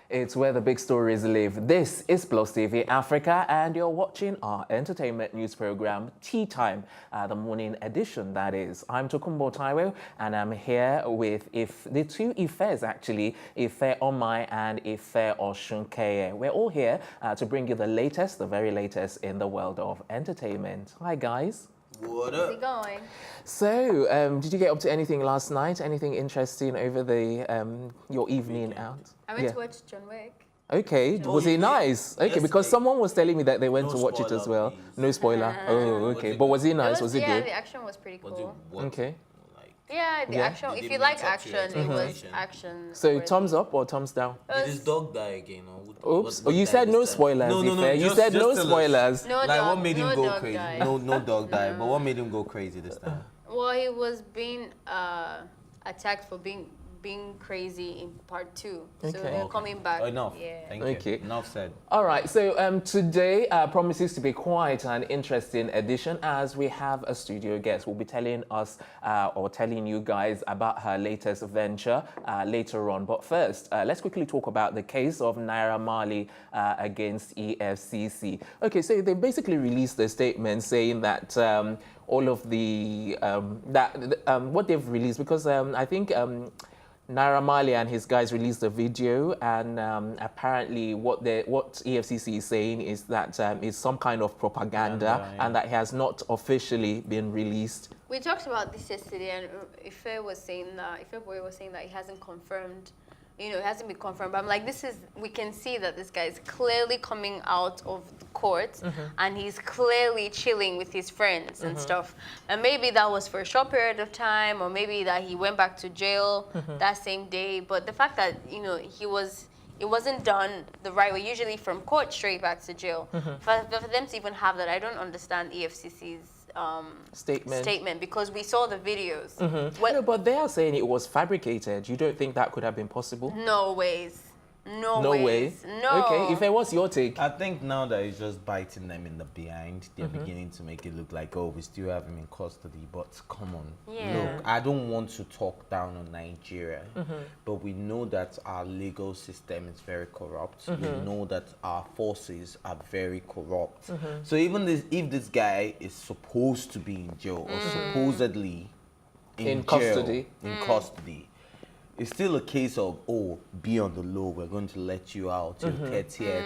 It's where the big stories live. This is Plus TV Africa, and you're watching our entertainment news program, Tea Time, the morning edition, that is. I'm Tokumbo Taiwo, and I'm here with the two Ifes, actually, Ife Omai and Ife Oshunkeye. We're all here to bring you the latest, the very latest in the world of entertainment. Hi, guys. What up? How's it going? So, did you get up to anything last night? Anything interesting over your evening out? I went to watch John Wick. Okay, was it nice? Okay, because someone was telling me that they went to watch it as well. Please. No spoiler. Oh, okay. But was it nice? Was it yeah, good? the action was pretty cool. Okay. Yeah, the action. Did If it you like meet up to your action, it was expectation? action. So worthy. thumbs up or thumbs down? Did his dog die again? Oops. Oh, you said no spoilers. No. Ife. You just- said just no tell us. spoilers. No Like dog, what made him no go dog crazy? died. No dog died. But what made him go crazy this time? Well, he was being attacked for being crazy in part 2. So Okay. they're coming back. Enough. Yeah. Thank Okay. you. Enough said. All right, so today promises to be quite an interesting edition as we have a studio guest who will be telling us or telling you guys about her latest venture later on. But first, let's quickly talk about the case of Naira Marley against EFCC. Okay, so they basically released a statement saying that all of the, what they've released, because I think Naira Marley and his guys released a video, and apparently what EFCC is saying is that it's some kind of propaganda, and that it has not officially been released. We talked about this yesterday, and Ife was saying that it hasn't confirmed. You know, it hasn't been confirmed. But I'm like, we can see that this guy is clearly coming out of the court and he's clearly chilling with his friends and stuff. And maybe that was for a short period of time, or maybe that he went back to jail that same day. But the fact that, you know, it wasn't done the right way, usually from court straight back to jail. For them to even have that, I don't understand EFCC's statement, because we saw the videos. No, but they are saying it was fabricated. You don't think that could have been possible? No ways. No way. ways. No. Okay, if it was your take. I think now that it's just biting them in the behind, they're beginning to make it look like, oh, we still have him in custody. But come on, Yeah. look, I don't want to talk down on Nigeria, but we know that our legal system is very corrupt. We know that our forces are very corrupt. So even if this guy is supposed to be in jail or supposedly in jail, custody, it's still a case of, oh, be on the low, we're going to let you out, you'll get here,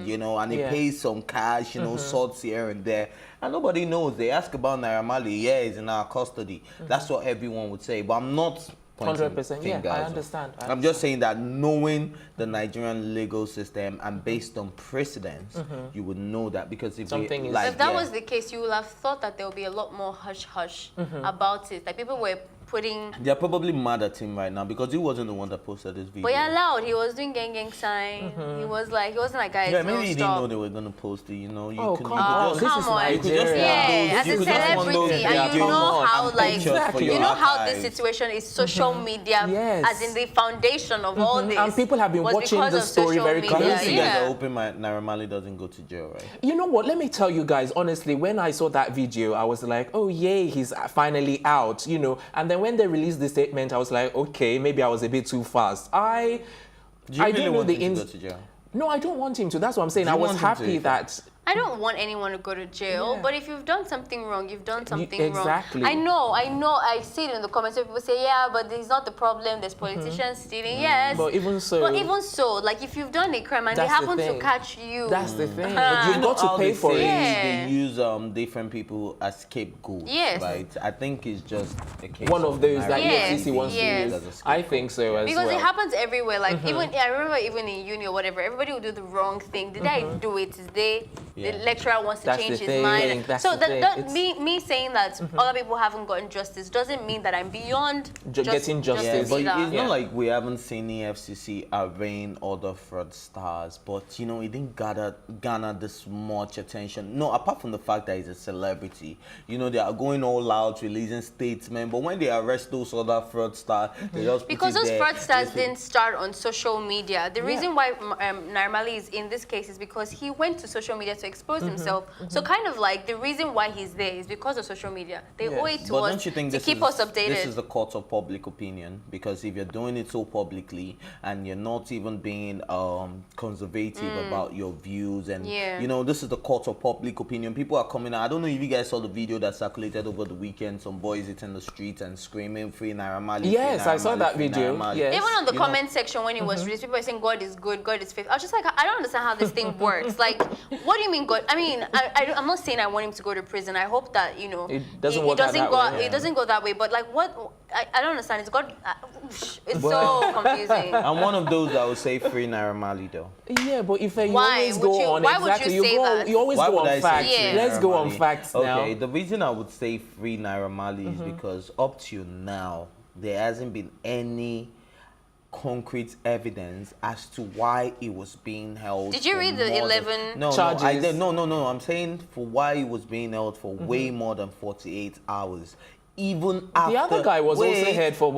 you know, and he pays some cash, you know, sorts here and there, and nobody knows. They ask about Naira Marley, yeah, he's in our custody. That's what everyone would say, but I'm not 100%, yeah, I understand. I'm just saying that knowing the Nigerian legal system and based on precedents, you would know that, because if Something is- If that was the case, you would have thought that there would be a lot more hush-hush about it. Like, people were putting... They're probably mad at him right now because he wasn't the one that posted this video. But yeah, loud. He was doing gang sign. He wasn't like, guys, Yeah, no, maybe he didn't stop. know they were going to post it, you know. You Oh, could, come you could on. just, This Come is on. you could just Nigeria. Yeah, as you a could just want those celebrity, and you come know on, how, and like, pictures for you your know how this archives. situation is social media, Yes. as in the foundation of all this. And people have been was watching because the of story social very media. I don't closely. think you guys are Yeah. hoping Naira Marley doesn't go to jail, right? You know what? Let me tell you guys, honestly, when I saw that video, I was like, oh, yay, he's finally out, you know. And then when they released the statement, I was like, okay, maybe I was a bit too fast. Do you really don't know want the him to go to jail? No, I don't want him to. That's what I'm saying. Do I you was want him happy to? that... I don't want anyone to go to jail, Yeah. but if you've done something wrong, you've done something exactly. wrong. I know, I see it in the comments where people say, yeah, but it's not the problem, there's politicians stealing, yes. But even so... like, if you've done a crime and they That's the happen to thing. catch you. That's the thing. But you've got to How pay they for say it. Yeah. They use different people as scapegoats, Yes. right? I think it's just a case One of those that Yes, EFCC wants yes. to use. I think so as Because well. it happens everywhere. Like, I remember even in uni or whatever, everybody would do the wrong thing. Did I do it? Is they, the lecturer wants to That's change the his thing, mind. that's So the thing. that me saying that other people haven't gotten justice doesn't mean that I'm beyond getting justice. Yeah, but either. it's not like we haven't seen the FCC arraign other fraudsters, but you know, it didn't garner this much attention. No, apart from the fact that he's a celebrity, you know, they are going all out, releasing statements, but when they arrest those other fraudsters, they just Because put those it there. fraudsters didn't start on social media. The reason why Naira Marley is in this case is because he went to social media to expose himself. So kind of like the reason why he's there is because of social media. They owe it to But us don't you think to this keep is, us updated. This is a court of public opinion, because if you're doing it so publicly and you're not even being conservative about your views, and you know, this is the court of public opinion. People are coming out. I don't know if you guys saw the video that circulated over the weekend. Some boys in the streets and screaming "Free Naira Marley." Yes, I saw that video. Yes. Even on the comment section when it was released, people were saying God is good, God is faithful. I was just like, I don't understand how this thing works. Like, what do you mean God? I mean, I'm not saying I want him to go to prison. I hope that, you know, it doesn't go that way. But like, what? I don't understand. It's God. It's so confusing. I'm one of those that would say "Free Naira Marley" though. Yeah, but if you Why always would go you- on, why would exactly, you say that? you always Why go would I on say facts. Free Let's Naira go on Marley? facts now. Okay, the reason I would say "Free Naira Marley" is because up to now there hasn't been any concrete evidence as to why it was being held. Did you for read the more 11 No, charges? no, I did. No. I'm saying for why it was being held for way more than 48 hours. Even after The other guy was also held for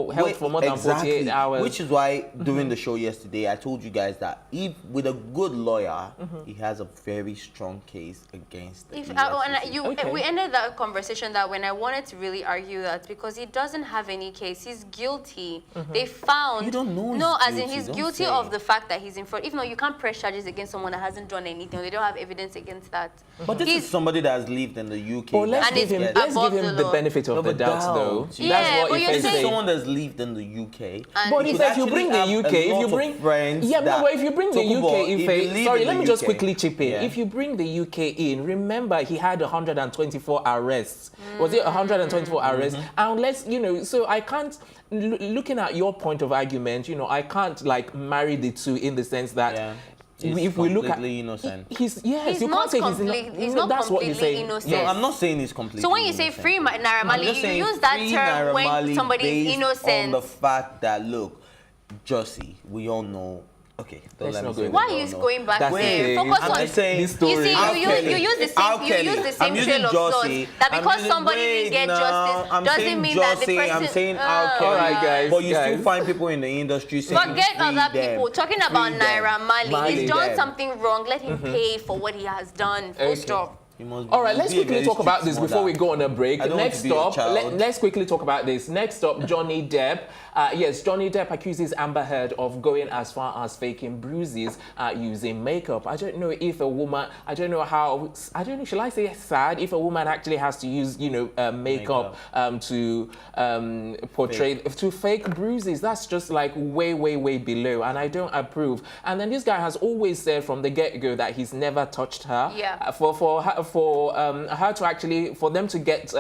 more than 48 hours. Which is why during the show yesterday, I told you guys that if with a good lawyer, he has a very strong case against the EFCC. We ended that conversation that when I wanted to really argue that because he doesn't have any case, he's guilty. They found You don't know no, he's as in guilty, he's don't guilty say. of the fact that he's in fraud. If not, you can't press charges against someone that hasn't done anything. They don't have evidence against that. But this is somebody that has lived in the UK. But let's And give him, it's let's above give him the the law. benefit of the doubt, though. Yeah, That's but what you're Ife This is saying- said. someone that's lived in the UK. But You if could you bring the actually UK, have a if you lot of bring friends yeah, that- but if you bring the Tokubo, UK, if you live sorry, in let the me just UK, quickly chip in. yeah. If you bring the UK in, remember he had 124 arrests. Was it 124 arrests? And let's, you know, so I can't. Looking at your point of argument, you know, I can't like marry the two in the sense that. Yeah. If we look at completely innocent. he's He's you not can't say he's not that's what you're completely saying. innocent. No, I'm not saying he's completely So when you say innocent. free Naira Marley, just you saying use that free term Naira when Marley somebody is based innocent. on the fact that, look, Jussie, we all know. Okay, don't Let's let me not say go we Why all are you know. going back That's the there? thing. Focus I'm on just saying, this You story. see, Al you Kelly. use the Al same you use Kelly. the same I'm using trail of thought. Jussie. That I'm because using- somebody wait, didn't get no, justice I'm doesn't saying mean that the Jussie, person. I'm saying Al Kelly. Alright, guys, But you guys. still find people in the industry saying Forget free other them, people. Talking about free them. Naira Marley, Marley he's done them. something wrong. Let him pay for what he has done. Full Okay. stop. You must All right, let's be a quickly very talk about strict this before we mother. go on a break. I don't want Next to be your up, child. let's quickly talk about this. Next up, Johnny Depp. Yes, Johnny Depp accuses Amber Heard of going as far as faking bruises using makeup. I don't know if a woman, I don't know, shall I say sad? If a woman actually has to use, you know, makeup to portray, to fake bruises, that's just like way, way, way below. And I don't approve. And then this guy has always said from the get-go that he's never touched her. Yeah. For her to actually, for them to get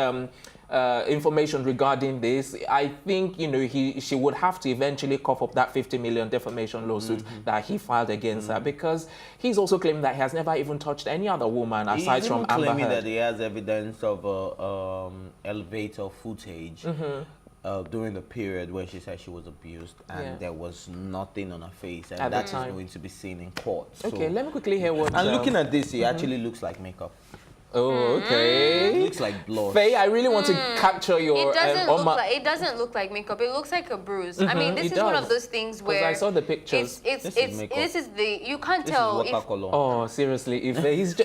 information regarding this, I think, you know, she would have to eventually cough up that 50 million defamation lawsuit that he filed against her, because he's also claiming that he has never even touched any other woman aside He's from even Amber claiming Heard. that he has evidence of elevator footage during the period when she said she was abused, and there was nothing on her face, and At the that is time. going to be seen in court. Okay, So- let me quickly hear what. and looking at this, it actually looks like makeup. Oh, okay. It looks like blood. Faye, I really want to capture your. It doesn't look like makeup. It looks like a bruise. I mean, this it is one does. of those things 'Cause where I saw the pictures. This is the you can't This tell is if. watercolor. Oh, seriously, if he's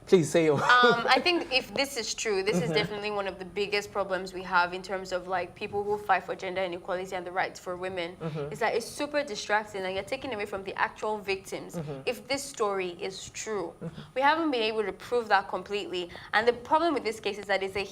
please say your. I think if this is true, this is definitely one of the biggest problems we have in terms of like people who fight for gender inequality and the rights for women. It's like it's super distracting and you're taking away from the actual victims. If this story is true, we haven't been able to prove that completely. And the problem with this case is that he said,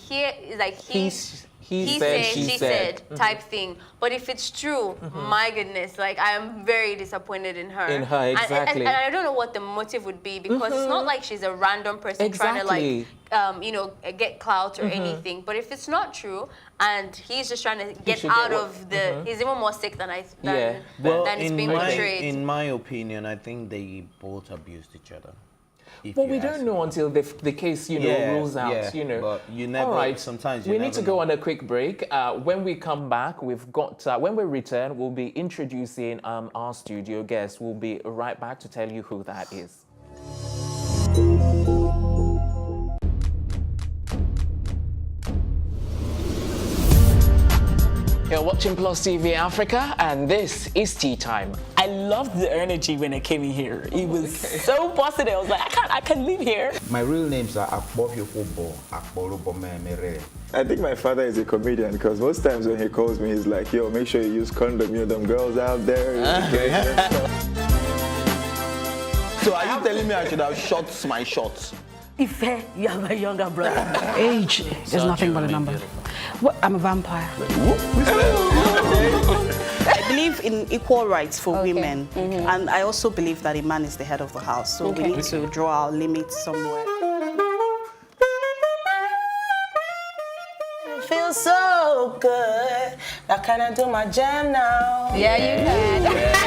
she said type thing. But if it's true, my goodness, like I am very disappointed in her. In her, exactly. And I don't know what the motive would be, because it's not like she's a random person trying to like, you know, get clout or anything. But if it's not true, and he's just trying to get out of the, he's even more sick than it's being portrayed. In my opinion, I think they both abused each other. But we don't know until the case, you know, rules out, you know. But you never, all right, sometimes you we never need to go on a quick break. When we come back, we've got, when we return, we'll be introducing our studio guest. We'll be right back to tell you who that is. You're watching Plus TV Africa, and this is Tea Time. I loved the energy when I came in here. It was so positive. I was like, I can't live here. My real names are Akbohyofobo, Akborobomemere. I think my father is a comedian because most times when he calls me, he's like, yo, make sure you use condom, you know, them girls out there. So are you telling me I should have shot my shots? Ife, you have a younger brother. Age is nothing but a number. What? I'm a vampire. I believe in equal rights for women, and I also believe that a man is the head of the house, so we need to draw our limits somewhere. It feels so good. Now can I do my jam now? Yeah, you can.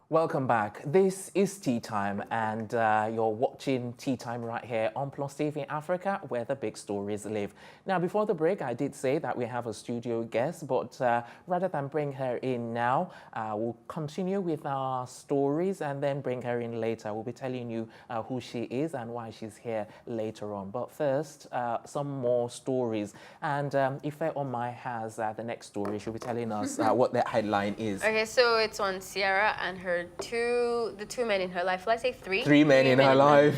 Welcome back. This is Tea Time, and you're watching Tea Time right here on Plus TV Africa, where the big stories live. Now, before the break, I did say that we have a studio guest, but rather than bring her in now, we'll continue with our stories and then bring her in later. We'll be telling you who she is and why she's here later on. But first, some more stories. And Ife Omai has the next story. She'll be telling us what the headline is. Okay, so it's on Sierra and the two men in her life. Let's say three. Three men in her life.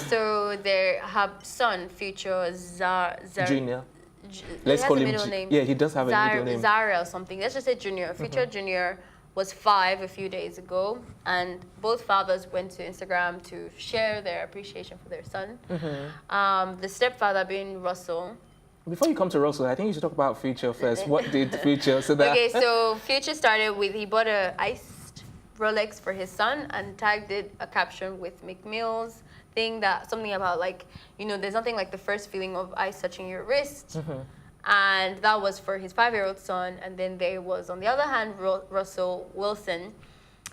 So her son, future Junior. Let's call him. Middle name. Yeah, he does have a middle name. Zara or something. Let's just say Junior. Future Junior was 5 a few days ago, and both fathers went to Instagram to share their appreciation for their son. The stepfather being Russell. Before you come to Russell, I think you should talk about Future first. What did Future so that? Okay, so Future started with, he bought a iced Rolex for his son and tagged it a caption with McMill's thing, that something about like, you know, there's nothing like the first feeling of ice touching your wrist. And that was for his 5-year-old son. And then there was, on the other hand, Russell Wilson,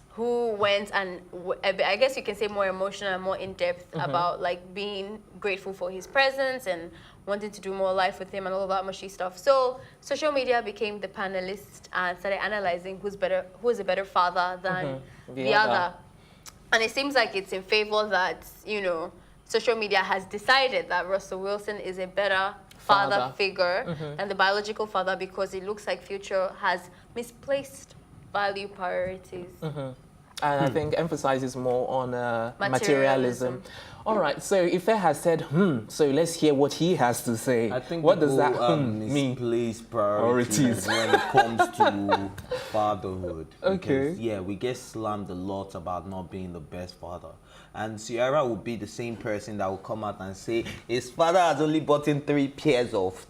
who went and, I guess you can say, more emotional and more in-depth about like being grateful for his presence and wanting to do more life with him and all of that mushy stuff. So social media became the panelist and started analyzing who's a better father than the other. And it seems like it's in favor that, you know, social media has decided that Russell Wilson is a better father figure than the biological father, because it looks like Future has misplaced value priorities. And I think emphasizes more on materialism. All right, so Ife has said, so let's hear what he has to say. I think what does that mean? Misplace priorities when it comes to fatherhood. Okay. Because, yeah, we get slammed a lot about not being the best father. And Sierra will be the same person that will come out and say his father has only bought him 3 pairs of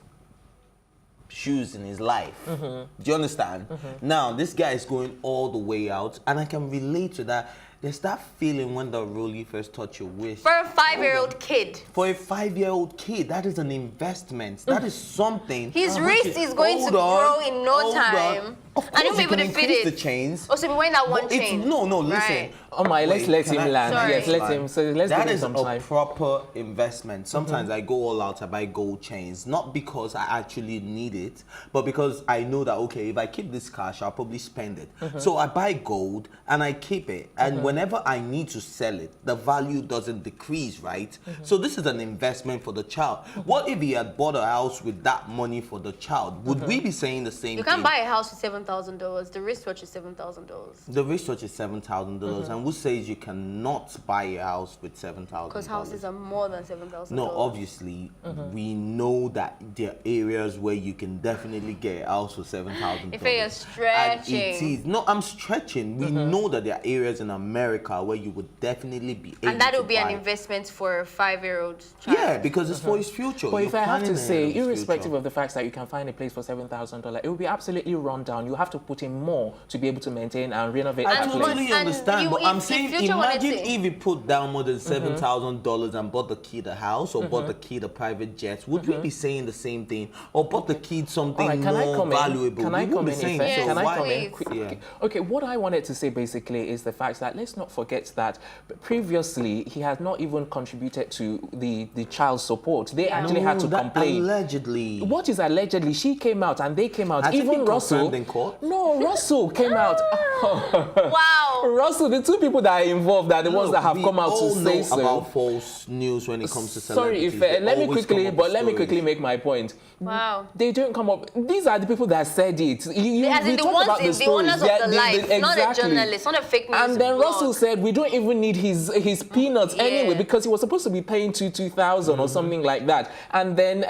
shoes in his life. Do you understand? Now, this guy is going all the way out, and I can relate to that. There's that feeling when the rollie first touch your waist. For a 5-year-old kid. For a 5-year-old kid, that is an investment. That is something. His wrist is going to grow in no time. Of course, and you'll be able to fit it. The chains. Oh, so we're wearing that one chain. No, listen. Right. Oh my, let's let him land. Sorry. Yes, let him. So let's give him some time. That is a proper investment. Sometimes I go all out, I buy gold chains, not because I actually need it, but because I know that, okay, if I keep this cash, I'll probably spend it. So I buy gold and I keep it. And whenever I need to sell it, the value doesn't decrease, right? So this is an investment for the child. What if he had bought a house with that money for the child? Would we be saying the same thing? You can't buy a house with $7,000. The wristwatch is $7,000. The wristwatch is $7,000. And who says you cannot buy a house with $7,000? Because houses are more than $7,000. No, obviously, we know that there are areas where you can definitely get a house for $7,000. If you're stretching. No, I'm stretching. We know that there are areas in America where you would definitely be able to And that would be buy. an investment for a 5-year-old child. Yeah, because it's for his future. But if I have to say, irrespective future. of the fact that you can find a place for $7,000, it will be absolutely run down. You have to put in more to be able to maintain and renovate I that place. totally understand, but I'm saying, imagine if if he put down more than $7,000 and bought the kid a house or bought the kid a private jet, would we be saying the same thing? Or bought the kid something All right, can more I come valuable? in? Can I come in? Yes, Can I come please. in? Okay, what I wanted to say basically is the fact that let's not forget that previously he had not even contributed to the child support. They actually had to complain. Allegedly. What is allegedly? She came out and they came out. Has it Even been Russell. confirmed in court? No, Russell came out. Wow. Russell, the two people that are involved are the ones that have come out to say so. About false news when it comes to Sorry, celebrities. let me quickly make my point. Wow. They don't come up. These are the people that said it. As in the ones, the owners of the life, not a journalist, not a fake news. And then blog. Russell said, we don't even need his peanuts anyway, because he was supposed to be paying 2,000 or something like that. And then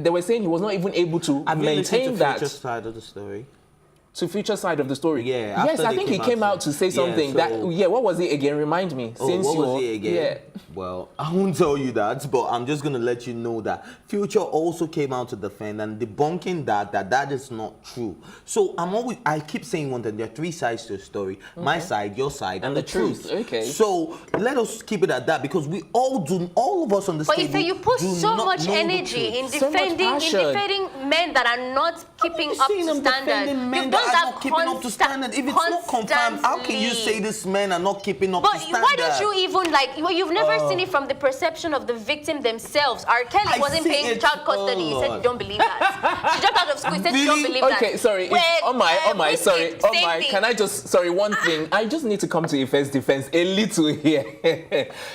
they were saying he was not even able to maintain that. Future side of the story. To future side of the story. Yeah. Yes, I think he came out to say something. What was it again? Remind me. What was it again? Yeah. Well, I won't tell you that, but I'm just going to let you know that Future also came out to defend and debunking that is not true. So I keep saying one thing, there are three sides to the story. Okay. My side, your side, and the truth. Okay. So let us keep it at that, because all of us on the table. But you put so much energy in defending men that are not keeping up to standard. You've done that keeping up to standard. If it's not confirmed, how can you say these men are not keeping up to standard? But why don't you even you've never seen it from the perception of the victim themselves. R. Kelly wasn't paying child custody. He said you don't believe that. She dropped out of school. He said you don't believe that. Okay, sorry. Can I just, one thing. I just need to come to Ife's defense a little here.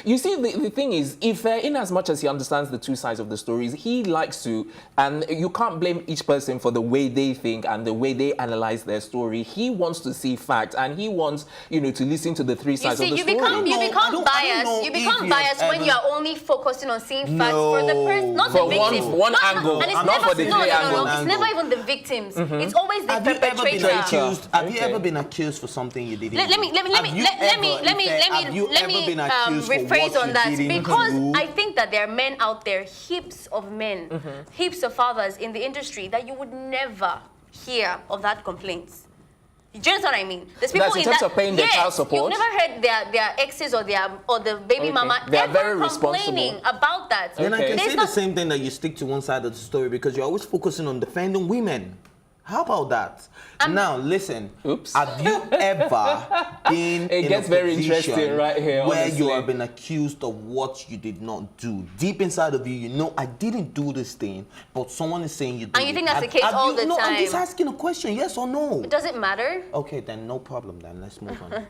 You see, the thing is, Ife, in as much as he understands the two sides of the stories, he likes to, and you can't blame each person for the way they think and the way they analyze their story. He wants to see facts, and he wants, to listen to the three sides of the story. You become biased. You become biased when you are only focusing on seeing facts for the person, not the victim. One angle, and it's not never, for the three angles. It's never even the victims. It's always the perpetrator. Have you ever been accused for something you didn't do? Let me rephrase on that, because I think that there are men out there, heaps of men, heaps of fathers in the industry that you would never hear of that complaints. Do you understand what I mean? There's people in terms of paying their child support. You've never heard their exes or the baby mama ever complaining about that. Then I can say the same thing, that you stick to one side of the story because you're always focusing on defending women. How about that? Now, listen. Oops. Have you ever been in a position right here, where you have been accused of what you did not do? Deep inside of you, I didn't do this thing, but someone is saying you did. And you think that's the case all the time? No, I'm just asking a question, yes or no? Does it matter? Okay, then no problem then. Let's move on.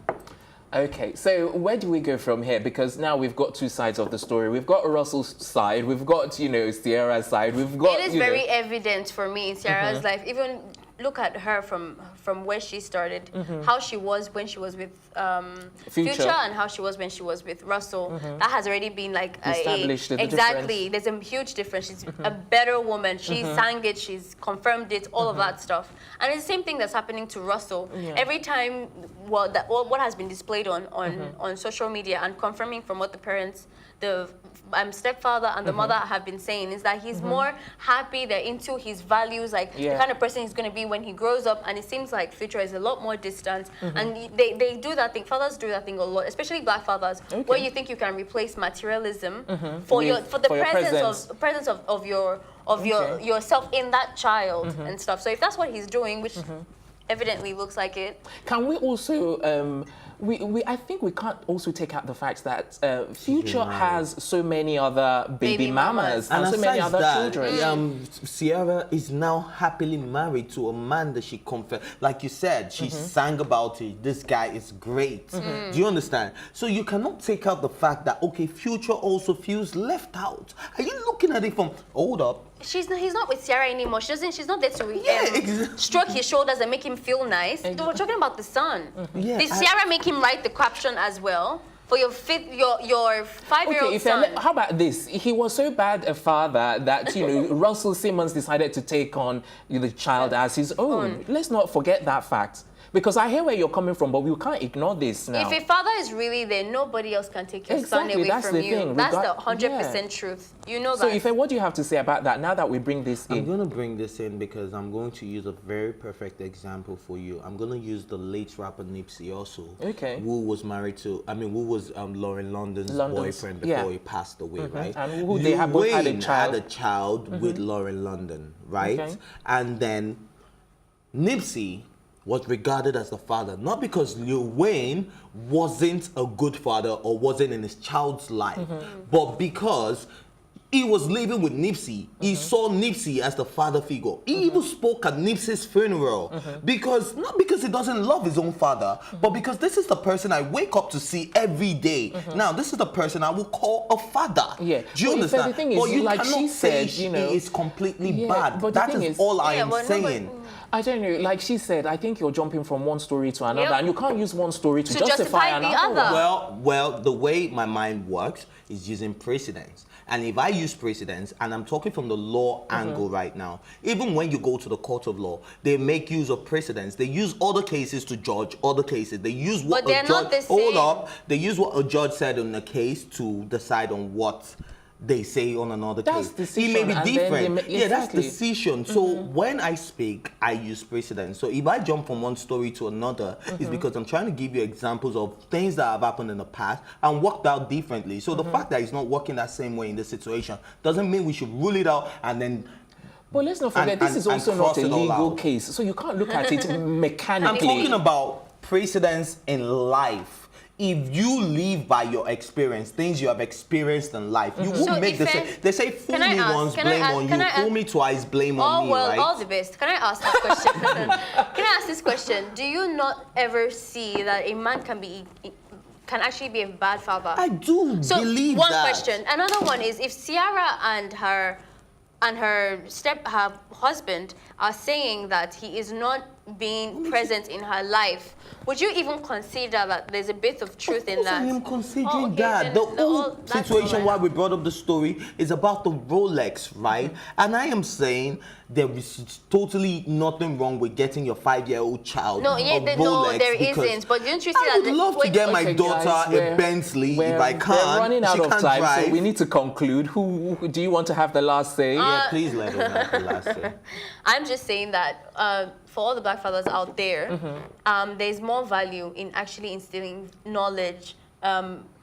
Okay, so where do we go from here? Because now we've got two sides of the story. We've got Russell's side, we've got, Sierra's side, we've got, It is very evident for me in Sierra's life. Even look at her from where she started, how she was when she was with Future and how she was when she was with Russell. That has already been like established exactly. There's a huge difference. She's a better woman. She sang it. She's confirmed it. All of that stuff. And it's the same thing that's happening to Russell. Every time, what has been displayed on social media and confirming from what the parents, the stepfather and the mother have been saying, is that he's more happy, they're into his values, the kind of person he's going to be when he grows up. And it seems like Future is a lot more distant. And they do that thing, fathers do that thing a lot, especially black fathers, where you think you can replace materialism for the presence of yourself in that child and stuff. So if that's what he's doing, which evidently looks like it. Can we also I think we can't also take out the fact that Future has so many other baby mamas and so many other children. Sierra is now happily married to a man that she confessed. Like you said, she sang about it. This guy is great. Do you understand? So you cannot take out the fact that, okay, Future also feels left out. Are you looking at it from, hold up? He's not with Sierra anymore. She's not there to stroke his shoulders and make him feel nice. We're talking about the son. Did Sierra make him write the caption as well for your 5-year-old son? How about this? He was so bad a father that Russell Simmons decided to take on the child as his own. Let's not forget that fact. Because I hear where you're coming from, but we can't ignore this now. If a father is really there, nobody else can take your son away from you. That's the 100% truth. You know that. So, Ife, what do you have to say about that now that we bring this in? I'm going to bring this in because I'm going to use a very perfect example for you. I'm going to use the late rapper Nipsey also. Okay. Who was married to, who was Lauren London's boyfriend before he passed away, right? And who they have both had a child with Lauren London, right? Okay. And then Nipsey was regarded as the father, not because Lil Wayne wasn't a good father or wasn't in his child's life, but because he was living with Nipsey. He saw Nipsey as the father figure. He even spoke at Nipsey's funeral because, not because he doesn't love his own father, but because this is the person I wake up to see every day. Now, this is the person I will call a father. Yeah. Do you understand? The thing is, but you like cannot she say said, you know, he is completely bad. but That the thing is all I am but saying. I don't know. Like she said, I think you're jumping from one story to another, and you can't use one story to justify the another. other. Well, the way my mind works is using precedents. And if I use precedents, and I'm talking from the law angle right now, even when you go to the court of law, they make use of precedents. They use other cases to judge other cases. They use what But they're a not judge. the same. Hold up. They use what a judge said in a case to decide on what they say on another That's case. decision, It may be and then different. they Yeah, that's exactly. decision. So when I speak, I use precedent. So if I jump from one story to another, it's because I'm trying to give you examples of things that have happened in the past and worked out differently. So the fact that it's not working that same way in this situation doesn't mean we should rule it out and then. But let's not forget, this is also not cross a it all legal out. case, so you can't look at it mechanically. I'm talking about precedents in life. If you live by your experience, things you have experienced in life, you won't So make the same. They say fool me once, blame on you. Fool me twice, blame on me, right? All the best. Can I ask this question? Can I ask this question? Do you not ever see that a man can actually be a bad father? I do So believe one that. question. Another one is, if Ciara and her husband are saying that he is not being present in her life, would you even consider that there's a bit of truth in that? I am considering Oh, okay, that. then The that's whole situation all why we brought up the story is about the Rolex, right? And I am saying there is totally nothing wrong with getting your 5-year-old child No, yeah, a Rolex. there because isn't. But don't you see I that? would love to get my Okay, daughter guys, a Bentley if I can. We're running out She of can't time, drive. so we need to conclude. Who do you want to have the last say? Yeah, please let her have the last say. I'm just saying that for all the black fathers out there, there's more value in actually instilling knowledge,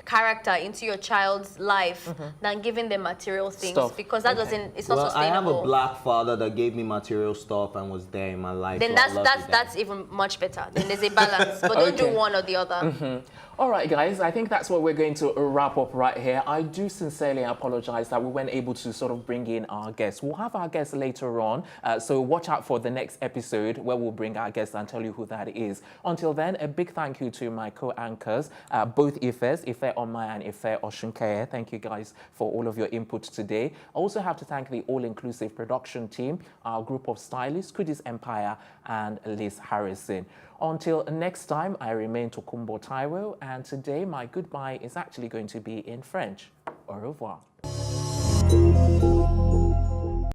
character into your child's life than giving them material things, Stuff. because that doesn't. It's not Well, I have sustainable. a black father that gave me material stuff and was there in my life. Then so I love you, Dad. that's even much better. Then there's a balance, but don't do Okay. one or the other. All right, guys, I think that's what we're going to wrap up right here. I do sincerely apologize that we weren't able to sort of bring in our guests. We'll have our guests later on, so watch out for the next episode where we'll bring our guests and tell you who that is. Until then, a big thank you to my co-anchors, both Ifes, Ife Omaya and Ife Oshunkeye. Thank you guys for all of your input today. I also have to thank the all-inclusive production team, our group of stylists, Kudis Empire and Liz Harrison. Until next time, I remain Tokumbo Taiwo, and today my goodbye is actually going to be in French. Au revoir.